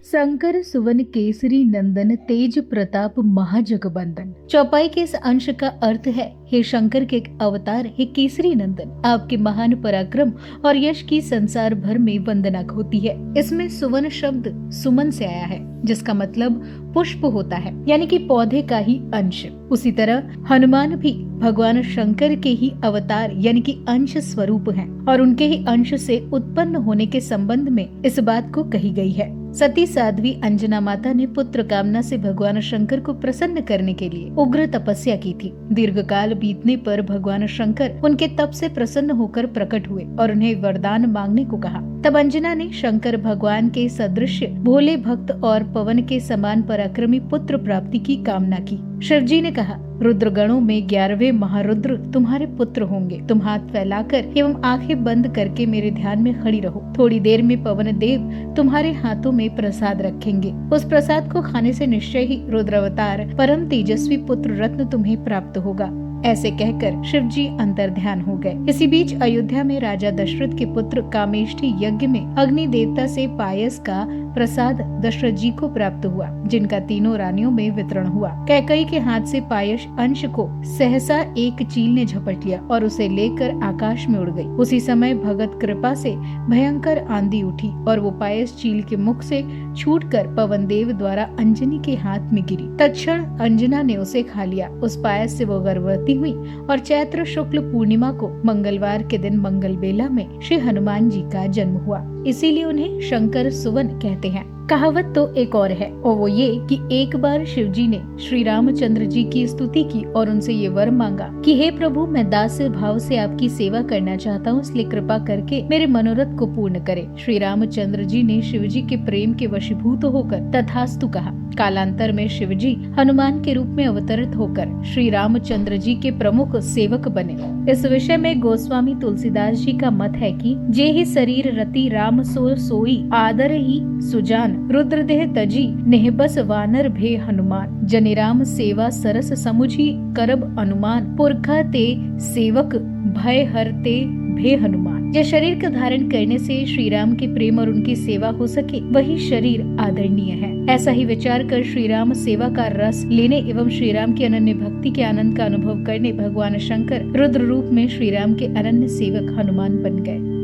शंकर सुवन केसरी नंदन तेज प्रताप महाजगबंदन। चौपाई के इस अंश का अर्थ है, हे शंकर के अवतार, हे केसरी नंदन, आपके महान पराक्रम और यश की संसार भर में वंदना होती है। इसमें सुवन शब्द सुमन से आया है, जिसका मतलब पुष्प होता है, यानी कि पौधे का ही अंश। उसी तरह हनुमान भी भगवान शंकर के ही अवतार यानी कि अंश स्वरूप हैं और उनके ही अंश से उत्पन्न होने के संबंध में इस बात को कही गई है। सती साध्वी अंजना माता ने पुत्र कामना से भगवान शंकर को प्रसन्न करने के लिए उग्र तपस्या की थी। दीर्घ काल बीतने पर भगवान शंकर उनके तप से प्रसन्न होकर प्रकट हुए और उन्हें वरदान मांगने को कहा। तब अंजना ने शंकर भगवान के सदृश भोले भक्त और पवन के समान पराक्रमी पुत्र प्राप्ति की कामना की। शिवजी ने कहा, रुद्रगणों में 11वें महारुद्र तुम्हारे पुत्र होंगे। तुम हाथ फैलाकर एवं आंखें बंद करके मेरे ध्यान में खड़ी रहो। थोड़ी देर में पवन देव तुम्हारे हाथों में प्रसाद रखेंगे। उस प्रसाद को खाने से निश्चय ही रुद्रावतार परम तेजस्वी पुत्र रत्न तुम्हें प्राप्त होगा। ऐसे कहकर शिवजी अंतर्ध्यान हो गए। इसी बीच अयोध्या में राजा दशरथ के पुत्र कामेष्ठी यज्ञ में अग्नि देवता से पायस का प्रसाद दशरथ जी को प्राप्त हुआ, जिनका तीनों रानियों में वितरण हुआ। कैकेयी के हाथ से पायस अंश को सहसा एक चील ने झपट लिया और उसे लेकर आकाश में उड़ गई। उसी समय भगत कृपा से भयंकर आंधी उठी और वो पायस चील के मुख से छूटकर पवन देव द्वारा अंजनी के हाथ में गिरी। तत्क्षण अंजना ने उसे खा लिया। उस पायस से वो गर्भवती हुई और चैत्र शुक्ल पूर्णिमा को मंगलवार के दिन मंगल बेला में श्री हनुमान जी का जन्म हुआ। इसीलिए उन्हें शंकर सुवन कहते हैं। कहावत तो एक और है, और वो ये कि एक बार शिवजी ने श्री रामचंद्र जी की स्तुति की और उनसे ये वर मांगा कि हे प्रभु, मैं दास भाव से आपकी सेवा करना चाहता हूँ, इसलिए कृपा करके मेरे मनोरथ को पूर्ण करे। श्री रामचंद्र जी ने शिवजी के प्रेम के वशीभूत होकर तथास्तु कहा। कालांतर में शिवजी हनुमान के रूप में अवतरित होकर श्री रामचंद्र जी के प्रमुख सेवक बने। इस विषय में गोस्वामी तुलसीदास जी का मत है कि जे ही शरीर रति राम सो सोई, आदर ही सुजान, रुद्रदेह तजी नेहबस वानर भे हनुमान, जनि राम सेवा सरस समुझी करब अनुमान, पुरखा ते सेवक भय हरते भे हनुमान। यह शरीर का धारण करने से श्री राम के प्रेम और उनकी सेवा हो सके, वही शरीर आदरणीय है। ऐसा ही विचार कर श्री राम सेवा का रस लेने एवं श्री राम की अनन्य भक्ति के आनंद का अनुभव करने भगवान शंकर रुद्र रूप में श्री राम के अनन्य सेवक हनुमान बन गए।